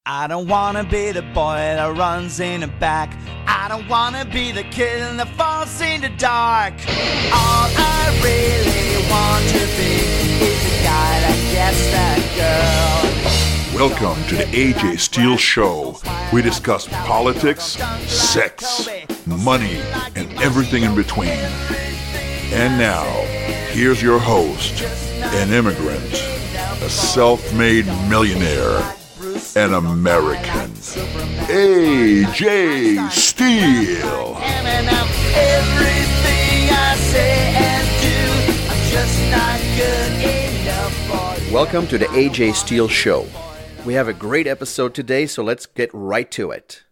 I don't wanna be the boy that runs in the back. I don't wanna be the kid that falls in the dark. All I really want to be is the guy that gets that girl. Welcome to the AJ Steele Show. We discuss politics, sex, money, and everything in between. And now, here's your host, an immigrant, a self-made millionaire, an American, AJ Steele. Welcome to the AJ Steele Show. We have a great episode today, so let's get right to it.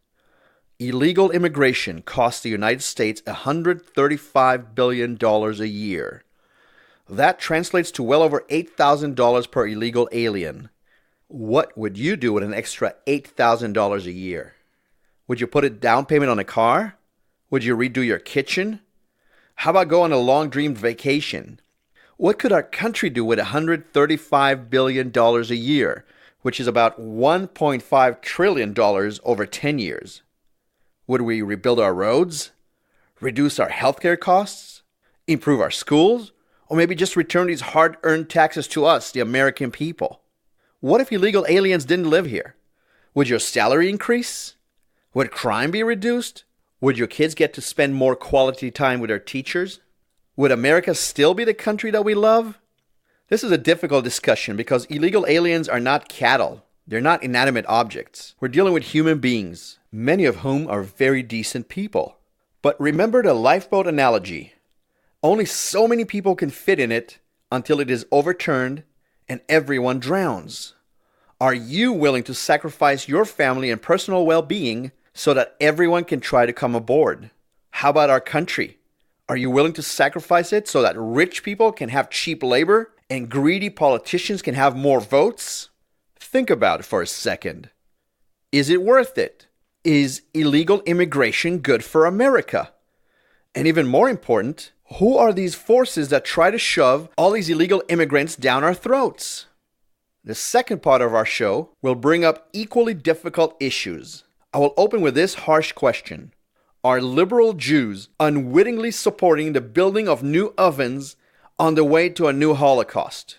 Illegal immigration costs the United States $135 billion a year. That translates to well over $8,000 per illegal alien. What would you do with an extra $8,000 a year? Would you put a down payment on a car? Would you redo your kitchen? How about go on a long-dreamed vacation? What could our country do with $135 billion a year, which is about $1.5 trillion over 10 years? Would we rebuild our roads? Reduce our healthcare costs? Improve our schools? Or maybe just return these hard-earned taxes to us, the American people? What if illegal aliens didn't live here? Would your salary increase? Would crime be reduced? Would your kids get to spend more quality time with their teachers? Would America still be the country that we love? This is a difficult discussion because illegal aliens are not cattle. They're not inanimate objects. We're dealing with human beings, many of whom are very decent people. But remember the lifeboat analogy. Only so many people can fit in it until it is overturned and everyone drowns. Are you willing to sacrifice your family and personal well-being so that everyone can try to come aboard? How about our country? Are you willing to sacrifice it so that rich people can have cheap labor and greedy politicians can have more votes? Think about it for a second. Is it worth it? Is illegal immigration good for America? And even more important, who are these forces that try to shove all these illegal immigrants down our throats? The second part of our show will bring up equally difficult issues. I will open with this harsh question. Are liberal Jews unwittingly supporting the building of new ovens on the way to a new holocaust?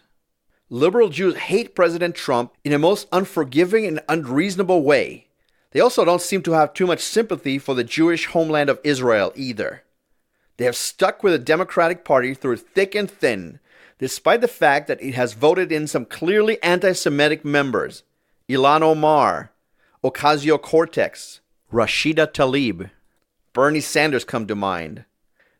Liberal Jews hate President Trump in a most unforgiving and unreasonable way. They also don't seem to have too much sympathy for the Jewish homeland of Israel either. They have stuck with the Democratic Party through thick and thin, despite the fact that it has voted in some clearly anti-Semitic members. Ilhan Omar, Ocasio-Cortez, Rashida Tlaib, Bernie Sanders come to mind.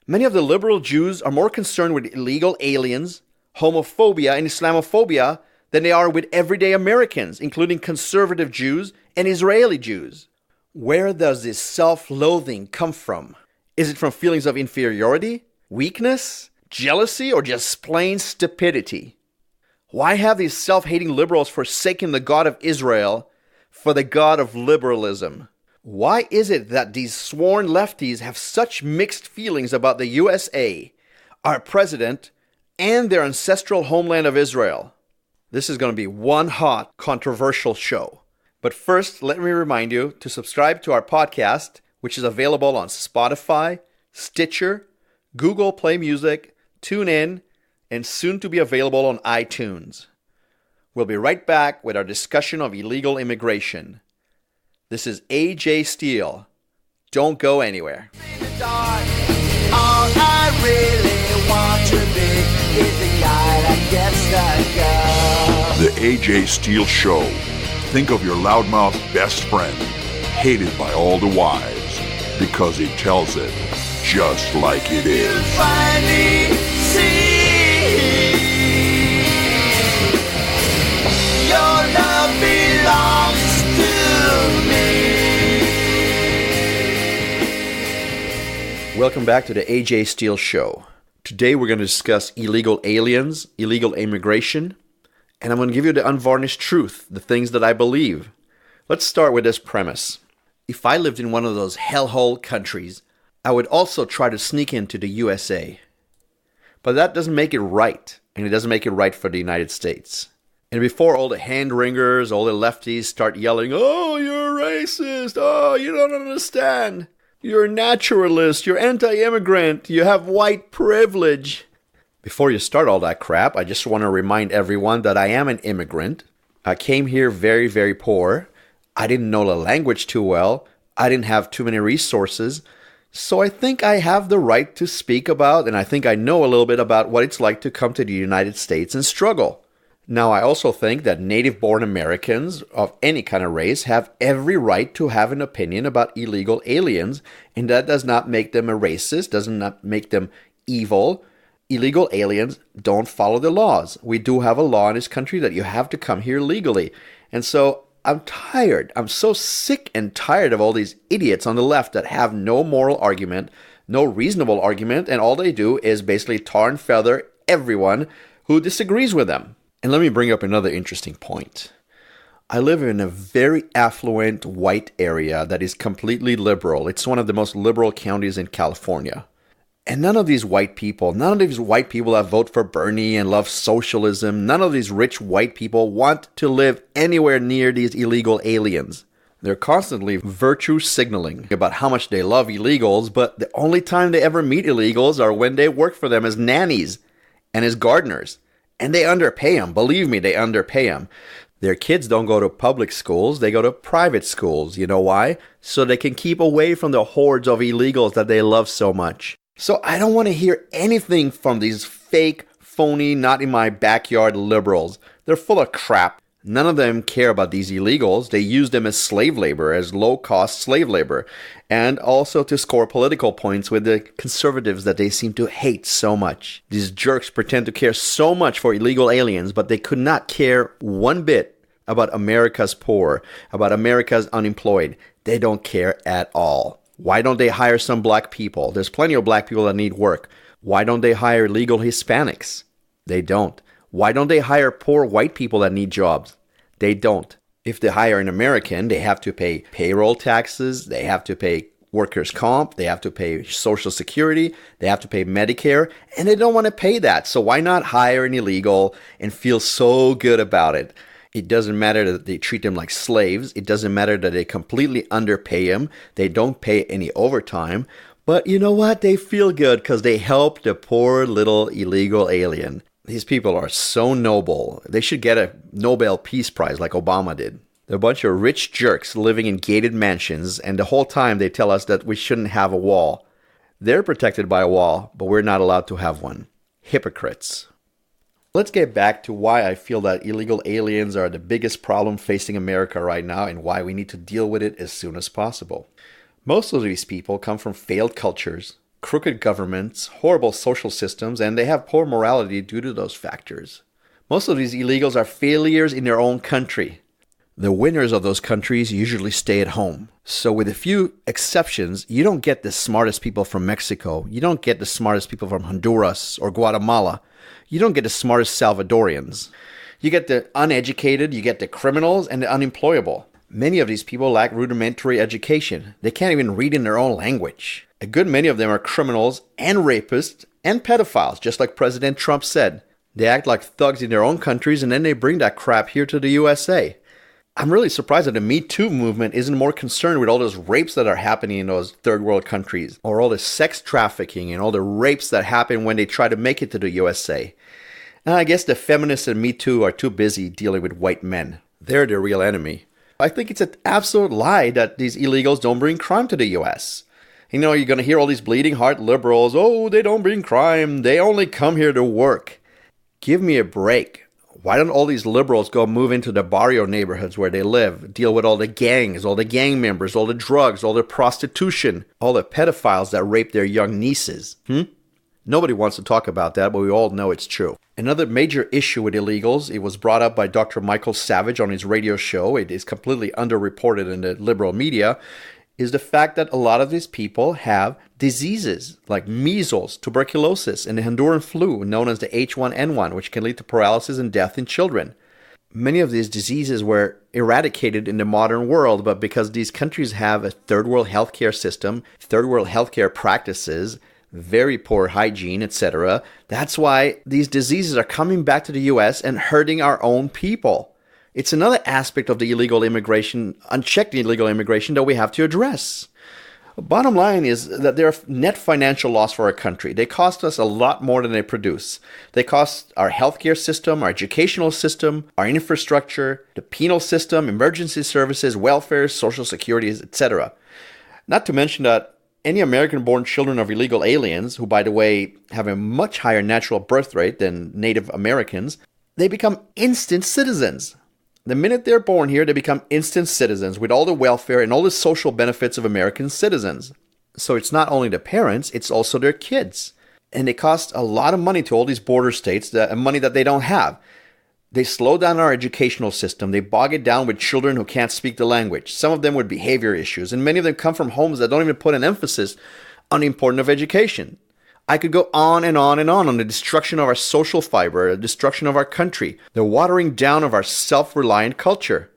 Many of the liberal Jews are more concerned with illegal aliens, homophobia, and Islamophobia than they are with everyday Americans, including conservative Jews and Israeli Jews. Where does this self-loathing come from? Is it from feelings of inferiority, weakness, jealousy, or just plain stupidity? Why have these self-hating liberals forsaken the God of Israel for the God of liberalism? Why is it that these sworn lefties have such mixed feelings about the USA, our president, and their ancestral homeland of Israel? This is going to be one hot, controversial show. But first, let me remind you to subscribe to our podcast, which is available on Spotify, Stitcher, Google Play Music, TuneIn, and soon to be available on iTunes. We'll be right back with our discussion of illegal immigration. This is AJ Steele. Don't go anywhere. All I really want to be is the guy that gets that girl. The AJ Steele Show. Think of your loudmouth best friend, hated by all the wives, because he tells it just like it is. Finally see your love belongs to me. Welcome back to the AJ Steele Show. Today we're going to discuss illegal aliens, illegal immigration, and I'm going to give you the unvarnished truth, the things that I believe. Let's start with this premise. If I lived in one of those hellhole countries, I would also try to sneak into the USA. But that doesn't make it right, and it doesn't make it right for the United States. And before all the hand-wringers, all the lefties start yelling, "Oh, you're racist. Oh, you don't understand. You're a naturalist. You're anti-immigrant. You have white privilege." Before you start all that crap, I just want to remind everyone that I am an immigrant. I came here very, very poor. I didn't know the language too well. I didn't have too many resources. So I think I have the right to speak about, and I think I know a little bit about what it's like to come to the United States and struggle. Now, I also think that native-born Americans of any kind of race have every right to have an opinion about illegal aliens, and that does not make them a racist, does not make them evil. Illegal aliens don't follow the laws. We do have a law in this country that you have to come here legally. And so I'm tired. I'm so sick and tired of all these idiots on the left that have no moral argument, no reasonable argument, and all they do is basically tar and feather everyone who disagrees with them. And let me bring up another interesting point. I live in a very affluent white area that is completely liberal. It's one of the most liberal counties in California. And none of these white people that vote for Bernie and love socialism, none of these rich white people want to live anywhere near these illegal aliens. They're constantly virtue signaling about how much they love illegals, but the only time they ever meet illegals are when they work for them as nannies and as gardeners. And they underpay them. Believe me, they underpay them. Their kids don't go to public schools. They go to private schools. You know why? So they can keep away from the hordes of illegals that they love so much. So I don't want to hear anything from these fake, phony, not in my backyard liberals. They're full of crap. None of them care about these illegals. They use them as slave labor, as low-cost slave labor, and also to score political points with the conservatives that they seem to hate so much. These jerks pretend to care so much for illegal aliens, but they could not care one bit about America's poor, about America's unemployed. They don't care at all. Why don't they hire some black people? There's plenty of black people that need work. Why don't they hire legal Hispanics? They don't. Why don't they hire poor white people that need jobs? They don't. If they hire an American, they have to pay payroll taxes, they have to pay workers' comp, they have to pay Social Security, they have to pay Medicare, and they don't want to pay that. So why not hire an illegal and feel so good about it? It doesn't matter that they treat them like slaves. It doesn't matter that they completely underpay them. They don't pay any overtime. But you know what? They feel good because they help the poor little illegal alien. These people are so noble. They should get a Nobel Peace Prize like Obama did. They're a bunch of rich jerks living in gated mansions, and the whole time they tell us that we shouldn't have a wall. They're protected by a wall, but we're not allowed to have one. Hypocrites. Let's get back to why I feel that illegal aliens are the biggest problem facing America right now and why we need to deal with it as soon as possible. Most of these people come from failed cultures, crooked governments, horrible social systems, and they have poor morality due to those factors. Most of these illegals are failures in their own country. The winners of those countries usually stay at home. So with a few exceptions, you don't get the smartest people from Mexico. You don't get the smartest people from Honduras or Guatemala. You don't get the smartest Salvadorians. You get the uneducated, you get the criminals, and the unemployable. Many of these people lack rudimentary education. They can't even read in their own language. A good many of them are criminals and rapists and pedophiles, just like President Trump said. They act like thugs in their own countries and then they bring that crap here to the USA. I'm really surprised that the Me Too movement isn't more concerned with all those rapes that are happening in those third world countries, or all the sex trafficking and all the rapes that happen when they try to make it to the USA. And I guess the feminists and Me Too are too busy dealing with white men. They're the real enemy. I think it's an absolute lie that these illegals don't bring crime to the US. You know, you're going to hear all these bleeding heart liberals, oh, they don't bring crime, they only come here to work. Give me a break. Why don't all these liberals go move into the barrio neighborhoods where they live, deal with all the gangs, all the gang members, all the drugs, all the prostitution, all the pedophiles that rape their young nieces? Nobody wants to talk about that, but we all know it's true. Another major issue with illegals, it was brought up by Dr. Michael Savage on his radio show, it is completely underreported in the liberal media, is the fact that a lot of these people have diseases like measles, tuberculosis, and the Honduran flu, known as the H1N1, which can lead to paralysis and death in children. Many of these diseases were eradicated in the modern world, but because these countries have a third world healthcare system, third world healthcare practices, very poor hygiene, etc. That's why these diseases are coming back to the US and hurting our own people. It's another aspect of the illegal immigration, unchecked illegal immigration, that we have to address. Bottom line is that they're net financial loss for our country. They cost us a lot more than they produce. They cost our healthcare system, our educational system, our infrastructure, the penal system, emergency services, welfare, social security, etc. Not to mention that any American-born children of illegal aliens, who, by the way, have a much higher natural birth rate than Native Americans, they become instant citizens. The minute they're born here, they become instant citizens with all the welfare and all the social benefits of American citizens. So it's not only the parents, it's also their kids. And it costs a lot of money to all these border states, money that they don't have. They slow down our educational system. They bog it down with children who can't speak the language, some of them with behavior issues, and many of them come from homes that don't even put an emphasis on the importance of education. I could go on and on and on the destruction of our social fiber, the destruction of our country, the watering down of our self-reliant culture,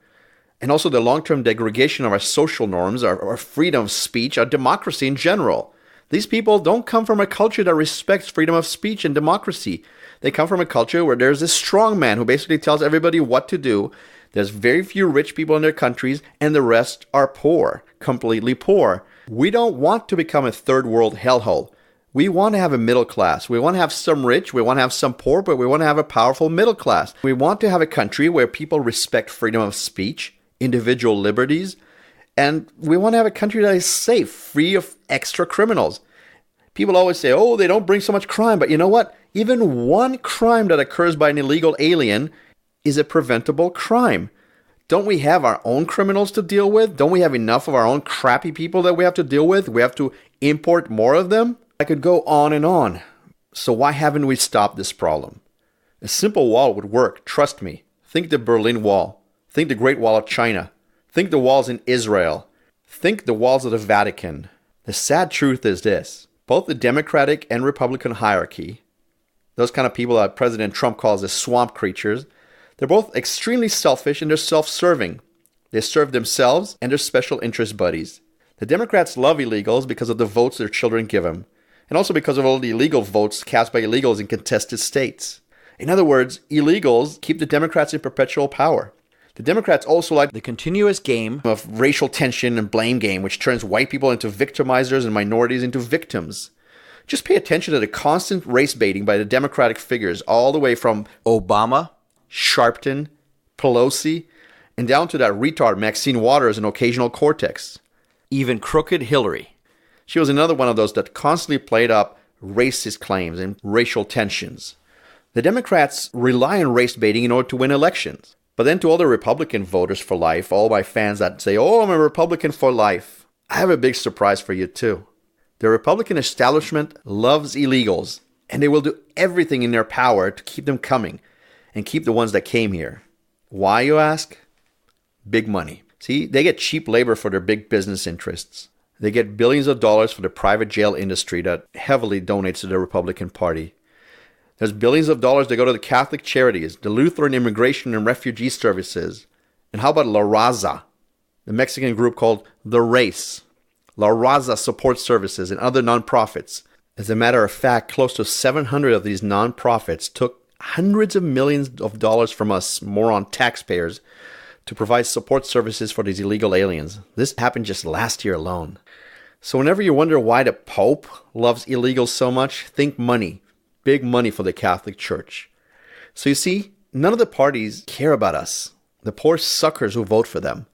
and also the long-term degradation of our social norms, our freedom of speech, our democracy in general. These people don't come from a culture that respects freedom of speech and democracy. They come from a culture where there's a strong man who basically tells everybody what to do. There's very few rich people in their countries, and the rest are poor, completely poor. We don't want to become a third world hellhole. We want to have a middle class. We want to have some rich, we want to have some poor, but we want to have a powerful middle class. We want to have a country where people respect freedom of speech, individual liberties, and we want to have a country that is safe, free of extra criminals. People always say, oh, they don't bring so much crime, but you know what? Even one crime that occurs by an illegal alien is a preventable crime. Don't we have our own criminals to deal with? Don't we have enough of our own crappy people that we have to deal with? We have to import more of them? I could go on and on. So why haven't we stopped this problem? A simple wall would work, trust me. Think the Berlin Wall. Think the Great Wall of China. Think the walls in Israel. Think the walls of the Vatican. The sad truth is this. Both the Democratic and Republican hierarchy, those kind of people that President Trump calls the swamp creatures, they're both extremely selfish and they're self-serving. They serve themselves and their special interest buddies. The Democrats love illegals because of the votes their children give them, and also because of all the illegal votes cast by illegals in contested states. In other words, illegals keep the Democrats in perpetual power. The Democrats also like the continuous game of racial tension and blame game, which turns white people into victimizers and minorities into victims. Just pay attention to the constant race baiting by the Democratic figures, all the way from Obama, Sharpton, Pelosi, and down to that retard Maxine Waters and occasional Cortex. Even crooked Hillary. She was another one of those that constantly played up racist claims and racial tensions. The Democrats rely on race baiting in order to win elections. But then to all the Republican voters for life, all my fans that say, oh, I'm a Republican for life, I have a big surprise for you too. The Republican establishment loves illegals, and they will do everything in their power to keep them coming and keep the ones that came here. Why, you ask? Big money. See, they get cheap labor for their big business interests. They get billions of dollars for the private jail industry that heavily donates to the Republican Party. There's billions of dollars that go to the Catholic charities, the Lutheran Immigration and Refugee Services. And how about La Raza, the Mexican group called The Race? La Raza Support Services and other nonprofits. As a matter of fact, close to 700 of these nonprofits took hundreds of millions of dollars from us, moron taxpayers, to provide support services for these illegal aliens. This happened just last year alone. So whenever you wonder why the Pope loves illegals so much, think money. Big money for the Catholic Church. So you see, none of the parties care about us, the poor suckers who vote for them.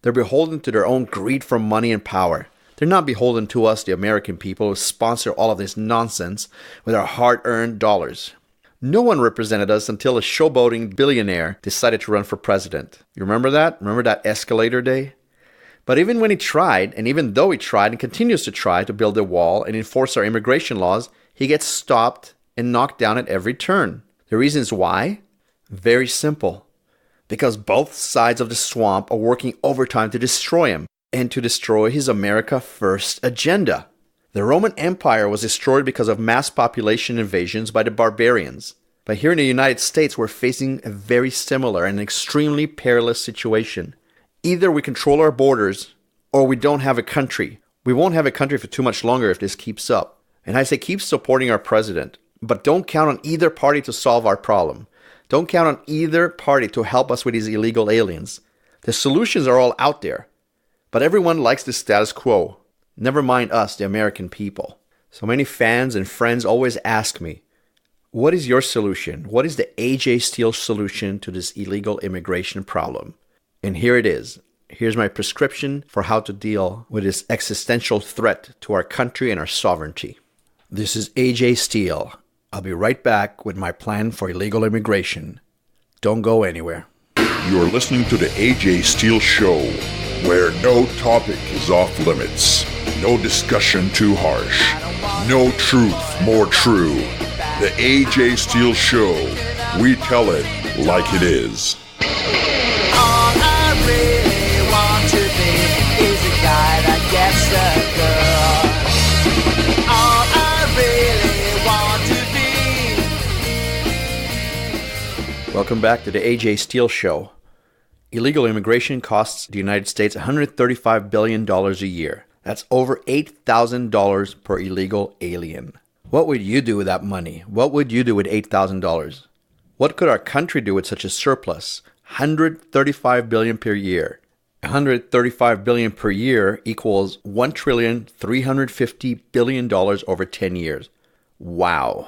They're beholden to their own greed for money and power. They're not beholden to us, the American people, who sponsor all of this nonsense with our hard-earned dollars. No one represented us until a showboating billionaire decided to run for president. You remember that? Remember that escalator day? But even when he tried, and even though he tried and continues to try to build a wall and enforce our immigration laws, he gets stopped and knocked down at every turn. The reasons why? Very simple. Because both sides of the swamp are working overtime to destroy him and to destroy his America First agenda. The Roman Empire was destroyed because of mass population invasions by the barbarians. But here in the United States, we're facing a very similar and extremely perilous situation. Either we control our borders, or we don't have a country. We won't have a country for too much longer if this keeps up. And I say keep supporting our president, but don't count on either party to solve our problem. Don't count on either party to help us with these illegal aliens. The solutions are all out there, but everyone likes the status quo. Never mind us, the American people. So many fans and friends always ask me, what is your solution? What is the AJ Steele solution to this illegal immigration problem? And here it is. Here's my prescription for how to deal with this existential threat to our country and our sovereignty. This is AJ Steele. I'll be right back with my plan for illegal immigration. Don't go anywhere. You're listening to the AJ Steele Show, where no topic is off limits, no discussion too harsh, no truth more true. The AJ Steele Show, we tell it like it is. All I really want to be is a guy that gets the girl. All I really want to be. Welcome back to the AJ Steele Show. Illegal immigration costs the United States $135 billion a year. That's over $8,000 per illegal alien. What would you do with that money? What would you do with $8,000? What could our country do with such a surplus? $135 billion per year. $135 billion per year equals $1,350 billion over 10 years. Wow.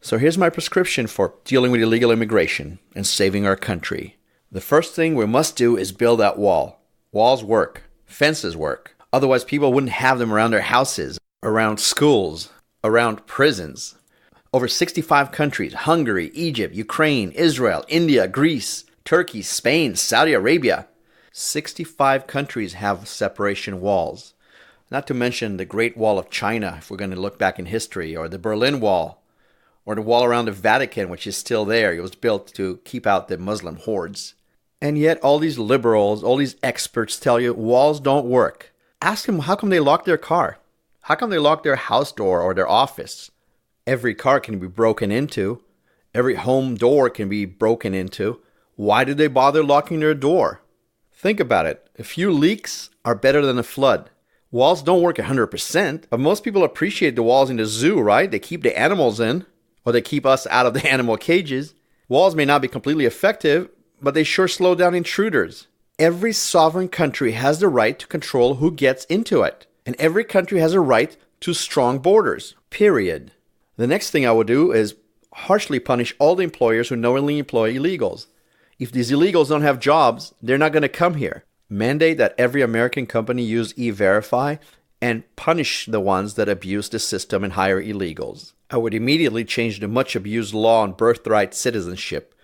So here's my prescription for dealing with illegal immigration and saving our country. The first thing we must do is build that wall. Walls work. Fences work. Otherwise, people wouldn't have them around their houses, around schools, around prisons. Over 65 countries, Hungary, Egypt, Ukraine, Israel, India, Greece, Turkey, Spain, Saudi Arabia. 65 countries have separation walls. Not to mention the Great Wall of China, if we're going to look back in history, or the Berlin Wall, or the wall around the Vatican, which is still there. It was built to keep out the Muslim hordes. And yet all these liberals, all these experts tell you walls don't work. Ask them how come they lock their car. How come they lock their house door or their office? Every car can be broken into. Every home door can be broken into. Why did they bother locking their door? Think about it. A few leaks are better than a flood. Walls don't work 100%, but most people appreciate the walls in the zoo, right? They keep the animals in, or they keep us out of the animal cages. Walls may not be completely effective, but they sure slow down intruders. Every sovereign country has the right to control who gets into it. And every country has a right to strong borders, period. The next thing I would do is harshly punish all the employers who knowingly employ illegals. If these illegals don't have jobs, they're not going to come here. Mandate that every American company use E-Verify and punish the ones that abuse the system and hire illegals. I would immediately change the much abused law on birthright citizenship.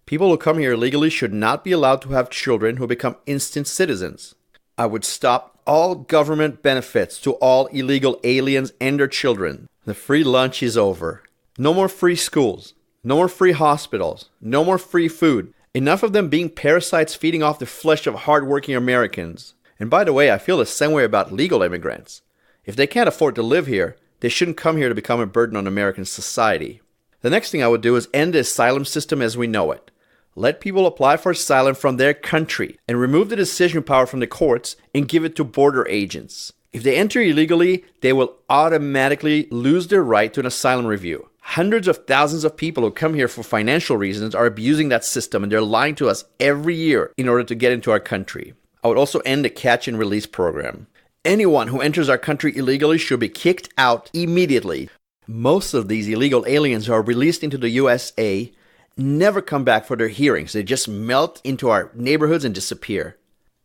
People who come here illegally should not be allowed to have children who become instant citizens. I would stop all government benefits to all illegal aliens and their children. The free lunch is over. No more free schools. No more free hospitals. No more free food. Enough of them being parasites feeding off the flesh of hardworking Americans. And by the way, I feel the same way about legal immigrants. If they can't afford to live here, they shouldn't come here to become a burden on American society. The next thing I would do is end the asylum system as we know it. Let people apply for asylum from their country and remove the decision power from the courts and give it to border agents. If they enter illegally, they will automatically lose their right to an asylum review. Hundreds of thousands of people who come here for financial reasons are abusing that system, and they're lying to us every year in order to get into our country. I would also end the catch and release program. Anyone who enters our country illegally should be kicked out immediately. Most of these illegal aliens who are released into the USA never come back for their hearings. They just melt into our neighborhoods and disappear.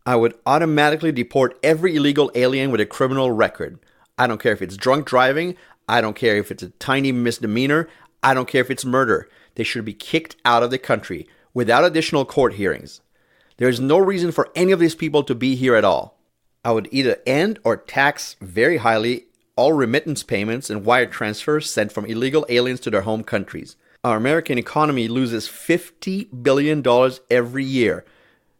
I would automatically deport every illegal alien with a criminal record. I don't care if it's drunk driving. I don't care if it's a tiny misdemeanor. I don't care if it's murder. They should be kicked out of the country without additional court hearings. There is no reason for any of these people to be here at all. I would either end or tax very highly all remittance payments and wire transfers sent from illegal aliens to their home countries. Our American economy loses $50 billion every year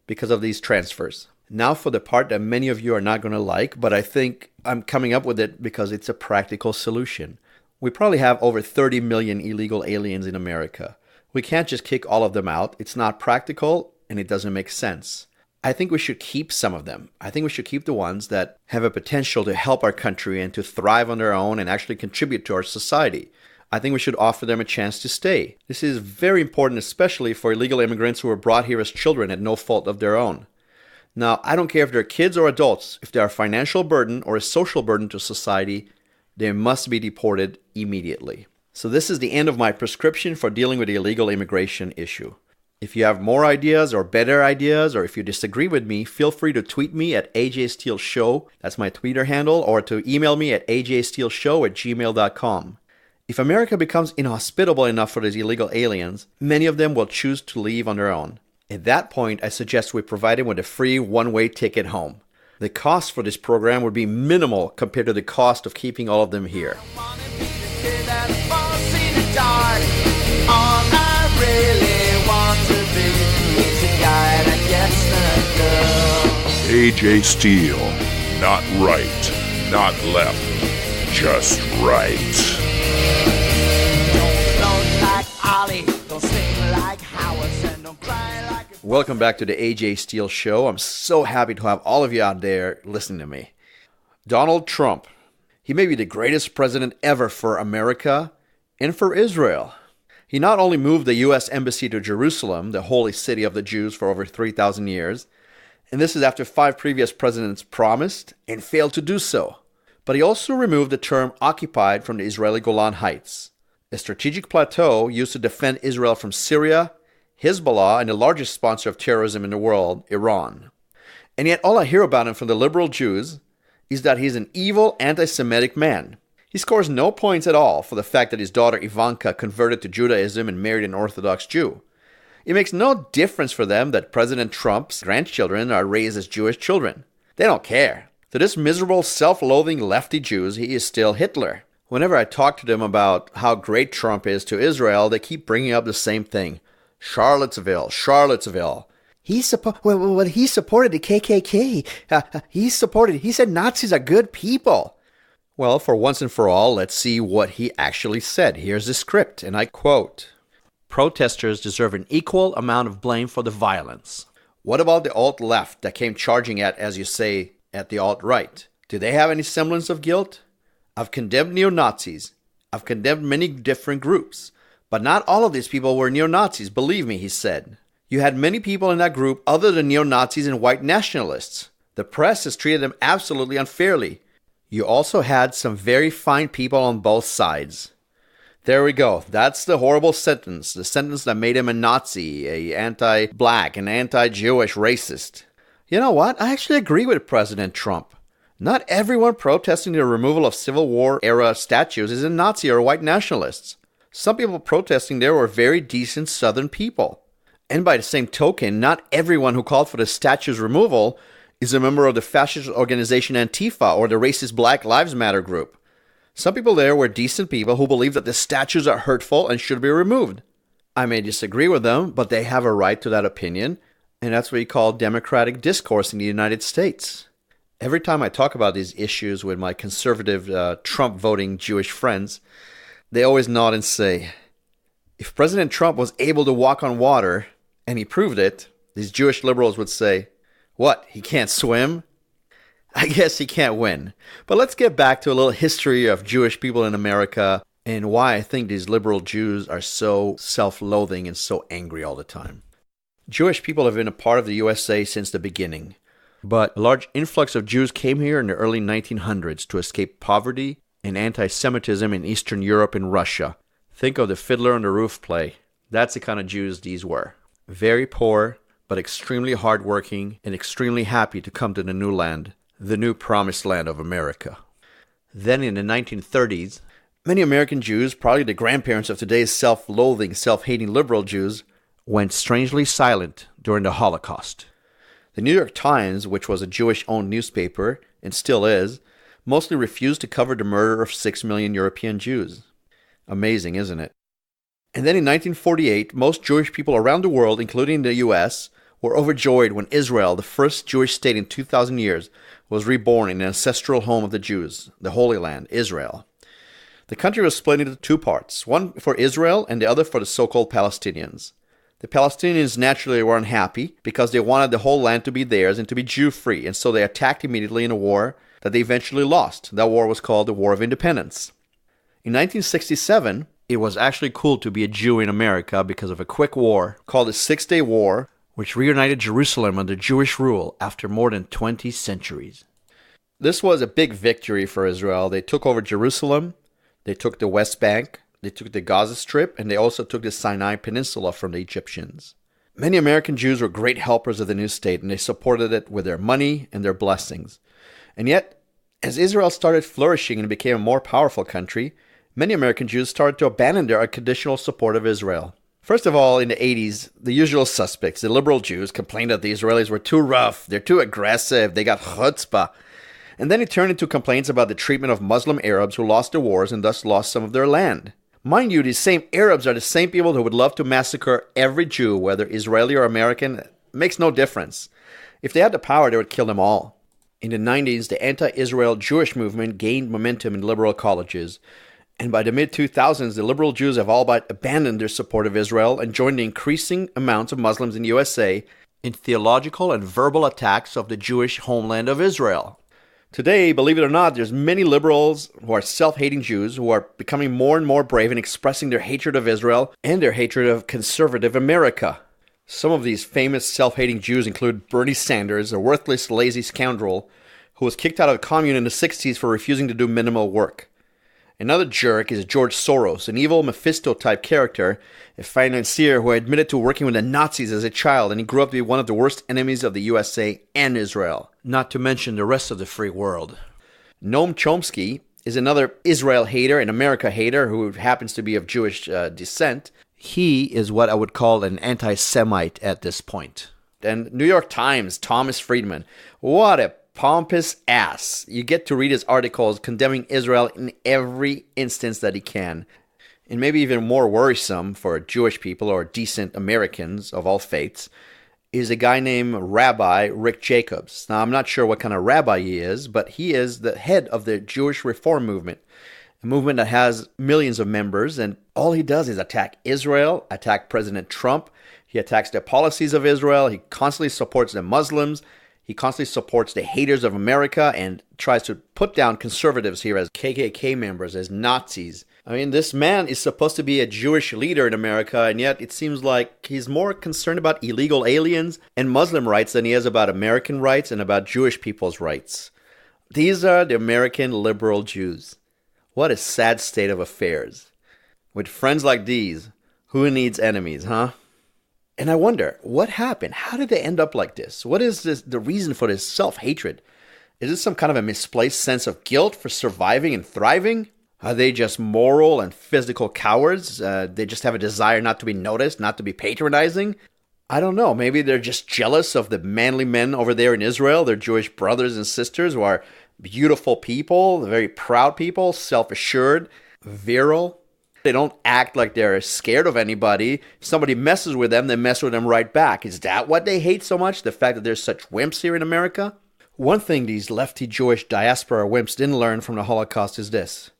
because of these transfers. Now for the part that many of you are not going to like, but I think I'm coming up with it because it's a practical solution. We probably have over 30 million illegal aliens in America. We can't just kick all of them out. It's not practical and it doesn't make sense. I think we should keep some of them. I think we should keep the ones that have a potential to help our country and to thrive on their own and actually contribute to our society. I think we should offer them a chance to stay. This is very important, especially for illegal immigrants who were brought here as children at no fault of their own. Now, I don't care if they're kids or adults. If they're a financial burden or a social burden to society, they must be deported immediately. So this is the end of my prescription for dealing with the illegal immigration issue. If you have more ideas or better ideas, or if you disagree with me, feel free to tweet me at AJSteelShow. That's my Twitter handle, or to email me at ajsteelshow@gmail.com. If America becomes inhospitable enough for these illegal aliens, many of them will choose to leave on their own. At that point, I suggest we provide them with a free one-way ticket home. The cost for this program would be minimal compared to the cost of keeping all of them here. AJ Steele. Not right, not left, just right. Welcome back to the AJ Steele Show. I'm so happy to have all of you out there listening to me. Donald Trump. He may be the greatest president ever for America and for Israel. He not only moved the U.S. Embassy to Jerusalem, the holy city of the Jews, for over 3,000 years, and this is after 5 previous presidents promised and failed to do so, but he also removed the term occupied from the Israeli Golan Heights, a strategic plateau used to defend Israel from Syria, Hezbollah, and the largest sponsor of terrorism in the world, Iran. And yet all I hear about him from the liberal Jews is that he's an evil anti-Semitic man. He scores no points at all for the fact that his daughter Ivanka converted to Judaism and married an Orthodox Jew. It makes no difference for them that President Trump's grandchildren are raised as Jewish children. They don't care. To this miserable, self-loathing lefty Jews, he is still Hitler. Whenever I talk to them about how great Trump is to Israel, they keep bringing up the same thing. Charlottesville. He supported the KKK. He said Nazis are good people. Well, for once and for all, let's see what he actually said. Here's the script, and I quote, "Protesters deserve an equal amount of blame for the violence. What about the alt-left that came charging at, as you say, at the alt-right? Do they have any semblance of guilt? I've condemned neo-Nazis. I've condemned many different groups. But not all of these people were neo-Nazis, believe me," he said. "You had many people in that group other than neo-Nazis and white nationalists. The press has treated them absolutely unfairly. You also had some very fine people on both sides." There we go. That's the horrible sentence. The sentence that made him a Nazi, a anti-black, an anti-Jewish racist. You know what? I actually agree with President Trump. Not everyone protesting the removal of Civil War-era statues is a Nazi or a white nationalist. Some people protesting there were very decent Southern people. And by the same token, not everyone who called for the statue's removal is a member of the fascist organization Antifa or the racist Black Lives Matter group. Some people there were decent people who believe that the statues are hurtful and should be removed. I may disagree with them, but they have a right to that opinion, and that's what you call democratic discourse in the United States. Every time I talk about these issues with my conservative Trump-voting Jewish friends, they always nod and say, if President Trump was able to walk on water, and he proved it, these Jewish liberals would say, what, he can't swim? I guess he can't win. But let's get back to a little history of Jewish people in America and why I think these liberal Jews are so self-loathing and so angry all the time. Jewish people have been a part of the USA since the beginning, but a large influx of Jews came here in the early 1900s to escape poverty and anti-Semitism in Eastern Europe and Russia. Think of the Fiddler on the Roof play. That's the kind of Jews these were. Very poor, but extremely hardworking and extremely happy to come to the new land, the new promised land of America. Then in the 1930s, many American Jews, probably the grandparents of today's self-loathing, self-hating liberal Jews, went strangely silent during the Holocaust. The New York Times, which was a Jewish-owned newspaper, and still is, mostly refused to cover the murder of 6 million European Jews. Amazing, isn't it? And then in 1948, most Jewish people around the world, including the U.S., were overjoyed when Israel, the first Jewish state in 2,000 years, was reborn in an ancestral home of the Jews, the Holy Land, Israel. The country was split into 2 parts, one for Israel and the other for the so-called Palestinians. The Palestinians naturally were unhappy because they wanted the whole land to be theirs and to be Jew-free, and so they attacked immediately in a war that they eventually lost. That war was called the War of Independence. In 1967, it was actually cool to be a Jew in America because of a quick war called the Six-Day War, which reunited Jerusalem under Jewish rule after more than 20 centuries. This was a big victory for Israel. They took over Jerusalem, they took the West Bank, they took the Gaza Strip, and they also took the Sinai Peninsula from the Egyptians. Many American Jews were great helpers of the new state, and they supported it with their money and their blessings. And yet, as Israel started flourishing and became a more powerful country, many American Jews started to abandon their unconditional support of Israel. First of all, in the 80s, the usual suspects, the liberal Jews, complained that the Israelis were too rough, they're too aggressive, they got chutzpah. And then it turned into complaints about the treatment of Muslim Arabs who lost the wars and thus lost some of their land. Mind you, these same Arabs are the same people who would love to massacre every Jew, whether Israeli or American. It makes no difference. If they had the power, they would kill them all. In the 90s, the anti-Israel Jewish movement gained momentum in liberal colleges. And by the mid-2000s, the liberal Jews have all but abandoned their support of Israel and joined the increasing amounts of Muslims in the USA in theological and verbal attacks of the Jewish homeland of Israel. Today, believe it or not, there's many liberals who are self-hating Jews who are becoming more and more brave in expressing their hatred of Israel and their hatred of conservative America. Some of these famous self-hating Jews include Bernie Sanders, a worthless, lazy scoundrel who was kicked out of the commune in the 60s for refusing to do minimal work. Another jerk is George Soros, an evil Mephisto-type character, a financier who admitted to working with the Nazis as a child, and he grew up to be one of the worst enemies of the USA and Israel, not to mention the rest of the free world. Noam Chomsky is another Israel hater and America hater who happens to be of Jewish descent. He is what I would call an anti-Semite at this point. And New York Times, Thomas Friedman, what a pompous ass. You get to read his articles condemning Israel in every instance that he can. And maybe even more worrisome for Jewish people or decent Americans of all faiths is a guy named Rabbi Rick Jacobs. Now, I'm not sure what kind of rabbi he is, but he is the head of the Jewish Reform Movement, a movement that has millions of members, and all he does is attack Israel, attack President Trump. He attacks the policies of Israel. He constantly supports the Muslims. He constantly supports the haters of America and tries to put down conservatives here as KKK members, as Nazis. I mean, this man is supposed to be a Jewish leader in America, and yet it seems like he's more concerned about illegal aliens and Muslim rights than he is about American rights and about Jewish people's rights. These are the American liberal Jews. What a sad state of affairs. With friends like these, who needs enemies, huh? And I wonder, what happened? How did they end up like this? What is the reason for this self-hatred? Is this some kind of a misplaced sense of guilt for surviving and thriving? Are they just moral and physical cowards? They just have a desire not to be noticed, not to be patronizing? I don't know. Maybe they're just jealous of the manly men over there in Israel, their Jewish brothers and sisters who are beautiful people, very proud people, self-assured, virile. They don't act like they're scared of anybody. If somebody messes with them, they mess with them right back. Is that what they hate so much? The fact that there's such wimps here in America? One thing these lefty Jewish diaspora wimps didn't learn from the Holocaust is this.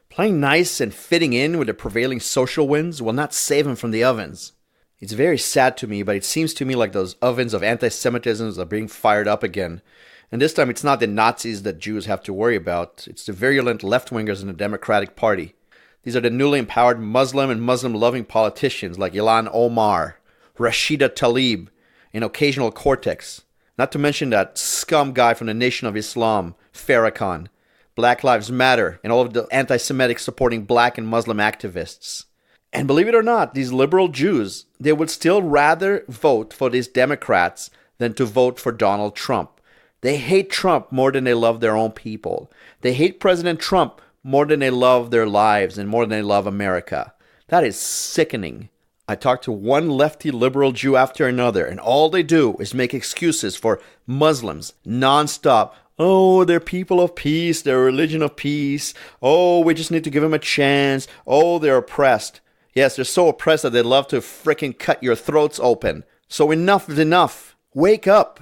Playing nice and fitting in with the prevailing social winds will not save them from the ovens. It's very sad to me, but it seems to me like those ovens of anti-Semitism are being fired up again. And this time it's not the Nazis that Jews have to worry about. It's the virulent left-wingers in the Democratic Party. These are the newly empowered Muslim and Muslim-loving politicians like Ilhan Omar, Rashida Tlaib, and occasional Cortex. Not to mention that scum guy from the Nation of Islam, Farrakhan, Black Lives Matter, and all of the anti-Semitic supporting black and Muslim activists. And believe it or not, these liberal Jews, they would still rather vote for these Democrats than to vote for Donald Trump. They hate Trump more than they love their own people. They hate President Trump more than they love their lives and more than they love America. That is sickening. I talked to one lefty liberal Jew after another, and all they do is make excuses for Muslims nonstop. Oh, they're people of peace, they're a religion of peace. Oh, we just need to give them a chance. Oh, they're oppressed. Yes, they're so oppressed that they love to frickin' cut your throats open. So enough is enough. Wake up.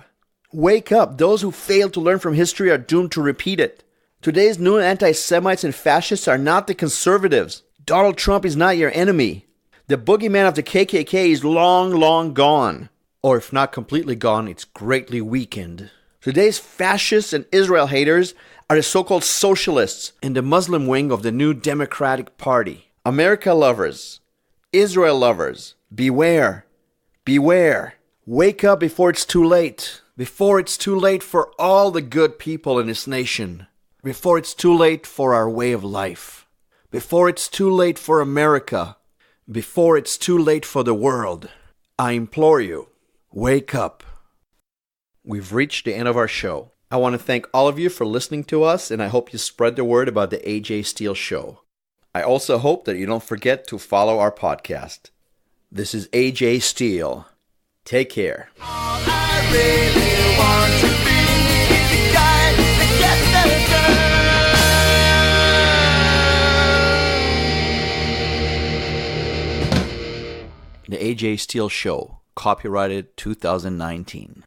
Wake up. Those who fail to learn from history are doomed to repeat it. Today's new anti-Semites and fascists are not the conservatives. Donald Trump is not your enemy. The boogeyman of the KKK is long, long gone. Or if not completely gone, it's greatly weakened. Today's fascists and Israel haters are the so-called socialists in the Muslim wing of the new Democratic Party. America lovers, Israel lovers, beware, beware. Wake up before it's too late. Before it's too late for all the good people in this nation. Before it's too late for our way of life. Before it's too late for America. Before it's too late for the world. I implore you, wake up. We've reached the end of our show. I want to thank all of you for listening to us, and I hope you spread the word about the AJ Steele Show. I also hope that you don't forget to follow our podcast. This is AJ Steele. Take care. All I really want to be is the guy that gets that girl. The AJ Steele Show, copyrighted 2019.